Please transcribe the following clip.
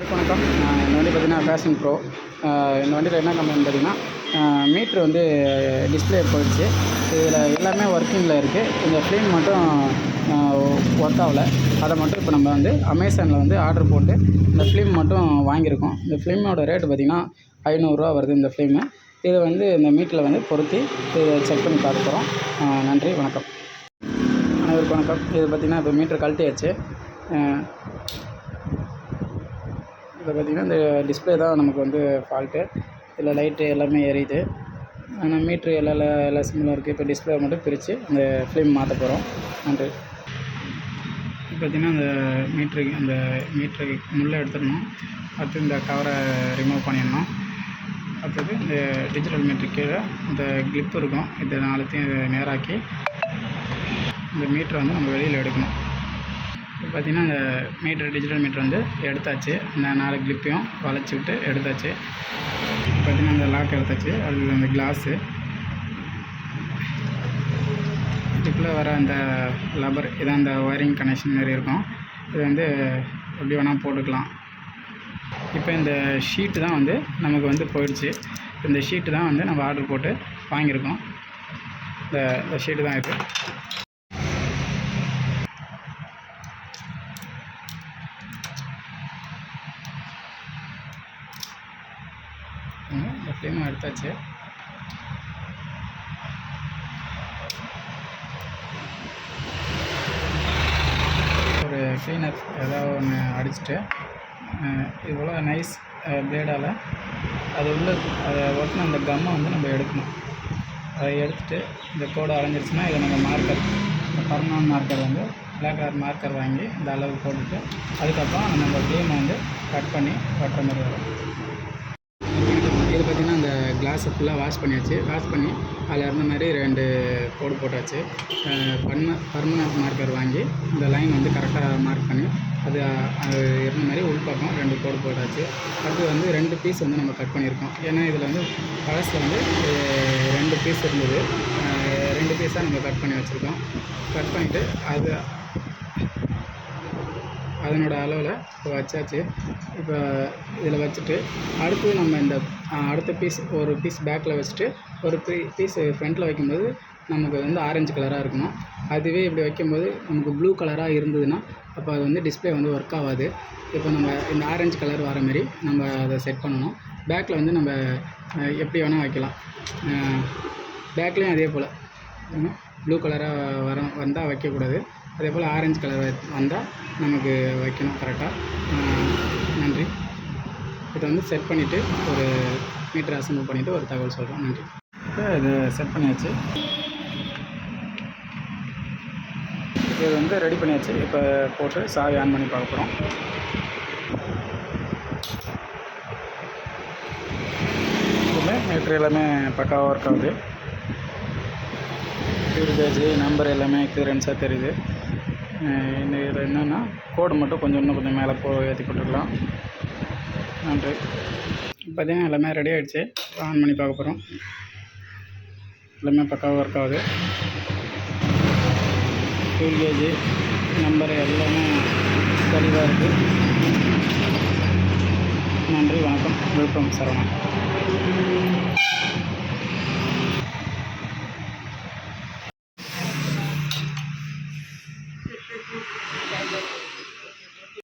வணக்கம். இந்த வண்டி பார்த்திங்கன்னா பேஷன் ப்ரோ. இந்த வண்டியில் என்ன கம்ப்ளைண்ட் பார்த்திங்கன்னா, மீட்ரு வந்து டிஸ்பிளே போயிடுச்சு. இதில் எல்லாமே ஒர்க்கிங்கில் இருக்குது. இந்த ஃபிலிம் மட்டும் ஒர்க் ஆகலை. அதை மட்டும் இப்போ நம்ம வந்து அமேசானில் வந்து ஆர்டர் போட்டு இந்த ஃபிலிம் மட்டும் வாங்கியிருக்கோம். இந்த ஃபிலிமோட ரேட்டு பார்த்திங்கன்னா ரூ. 500 வருது இந்த ஃபிலிமு. இதை வந்து இந்த மீட்டரில் வந்து பொருத்தி இதை செக் பண்ணி பார்க்க போகிறோம். நன்றி, வணக்கம். அனைவருக்கும் வணக்கம். இது பார்த்திங்கன்னா இப்போ மீட்ரு கழட்டியாச்சு. இதில் பார்த்திங்கன்னா இந்த டிஸ்பிளே தான் நமக்கு வந்து ஃபால்ட்டு. இதில் லைட்டு எல்லாமே எரியுது. ஆனால் மீட்ரு எல்லா சிம்மிலும் இருக்குது. இப்போ டிஸ்பிளே மட்டும் பிரித்து அந்த ஃபிலிம் மாற்ற போகிறோம். நன்றி. பார்த்திங்கன்னா அந்த மீட்ருக்கு முள்ளை எடுத்துடணும். அடுத்து இந்த கவரை ரிமூவ் பண்ணிடணும். அடுத்தது இந்த டிஜிட்டல் மீட்ரு கீழே இந்த கிளிப் இருக்கும். இதை நாலுத்தையும் நேராக்கி இந்த மீட்டரை வந்து நம்ம வெளியில் எடுக்கணும். இப்போ பார்த்திங்கன்னா இந்த மீட்ரு டிஜிட்டல் மீட்ரு வந்து எடுத்தாச்சு. இந்த 4 கிளிப்பையும் வளைச்சி விட்டு எடுத்தாச்சு. பார்த்திங்கன்னா இந்த லாக் எடுத்தாச்சு. அது அந்த கிளாஸு இதுக்குள்ளே வர அந்த லப்பர் இதான் அந்த ஒயரிங் கனெக்ஷன் மாதிரி இருக்கும். இது வந்து எப்படி வேணால் போட்டுக்கலாம். இப்போ இந்த ஷீட்டு தான் வந்து நமக்கு வந்து போயிடுச்சு. இந்த ஷீட்டு தான் வந்து நம்ம ஆர்டர் போட்டு வாங்கியிருக்கோம். இந்த ஷீட்டு தான் இருக்குது. இந்த ஃபிலிம் எடுத்தாச்சு. ஒரு க்ளீனர் ஏதாவது ஒன்று அடிச்சுட்டு இவ்வளோ நைஸ் பிளேடால் அது உள்ள அதை ஒட்டின அந்த கம்மை வந்து நம்ம எடுக்கணும். அதை எடுத்துகிட்டு இந்த கோடு அரைஞ்சிருச்சுன்னா இதை நம்ம மார்க்கர் பர்மனன்ட் மார்க்கர் வந்து பிளாக் கலர் மார்க்கர் வாங்கி இந்த அளவு போட்டுட்டு அதுக்கப்புறம் நம்ம ஃபிலிமை வந்து கட் பண்ணி ஒட்டுற மாதிரி வரும். இது பார்த்திங்கன்னா அந்த கிளாஸை ஃபுல்லாக வாஷ் பண்ணியாச்சு. வாஷ் பண்ணி அதில் இருந்த மாதிரி 2 கோடு போட்டாச்சு. பர்மனன்ட் மார்க்கர் வாங்கி இந்த லைன் வந்து கரெக்டாக மார்க் பண்ணி அது இருந்த மாதிரி உள்பக்கம் 2 கோடு போட்டாச்சு. அடுத்து வந்து 2 பீஸ் வந்து நம்ம கட் பண்ணியிருக்கோம். ஏன்னா இதில் வந்து பழசில் வந்து 2 பீஸ் இருந்தது. 2 பீஸாக நம்ம கட் பண்ணி வச்சுருக்கோம். கட் பண்ணிவிட்டு அதனோட அளவில் இப்போ வச்சாச்சு. இப்போ இதில் வச்சுட்டு அடுத்து நம்ம இந்த அடுத்த பீஸ் ஒரு பீஸ் பேக்கில் வச்சுட்டு ஒரு பீஸ் ஃப்ரண்ட்டில் வைக்கும்போது நமக்கு வந்து ஆரஞ்சு கலராக இருக்கணும். அதுவே இப்படி வைக்கும்போது நமக்கு ப்ளூ கலராக இருந்ததுன்னா அப்போ அது வந்து டிஸ்பிளே வந்து ஒர்க் ஆகாது. இப்போ நம்ம இந்த ஆரஞ்சு கலர் வர மாதிரி நம்ம அதை செட் பண்ணணும். பேக்கில் வந்து நம்ம எப்படி வேணால் வைக்கலாம். பேக்லேயும் அதே போல் ப்ளூ கலராக வந்தால் வைக்கக்கூடாது. அதே போல் ஆரஞ்சு கலர் வந்தால் நமக்கு வைக்கணும் கரெக்டாக. நன்றி. இதை வந்து செட் பண்ணிவிட்டு ஒரு மீட்டர் அசம்பிள் பண்ணிவிட்டு ஒரு தகவல் சொல்கிறோம். நன்றி. இப்போ இது செட் பண்ணியாச்சு. இது வந்து ரெடி பண்ணியாச்சு. இப்போ போட்டு சாவி ஆன் பண்ணி பார்க்க போகிறோம். இதுவுமே மீட்ரு எல்லாமே பக்காவாக ஒர்க் ஆகுது. ஃபியூல் கேஜ் நம்பர் எல்லாமே கிளியரன்ஸாக தெரியுது. இதில் என்னென்னா கோடு மட்டும் இன்னும் கொஞ்சம் மேலே ஏற்றி போட்டுக்கலாம். நன்றி. பார்த்திங்கன்னா எல்லாமே ரெடி ஆகிடுச்சு. ஆன் பண்ணி பார்க்க போகிறோம். எல்லாமே பக்காவாக ஒர்க் ஆகுது. ஃபியூல் கேஜ் நம்பர் எல்லாமே தெளிவாக இருக்குது. நன்றி, வணக்கம். விழுப்புரம் சரவணன்.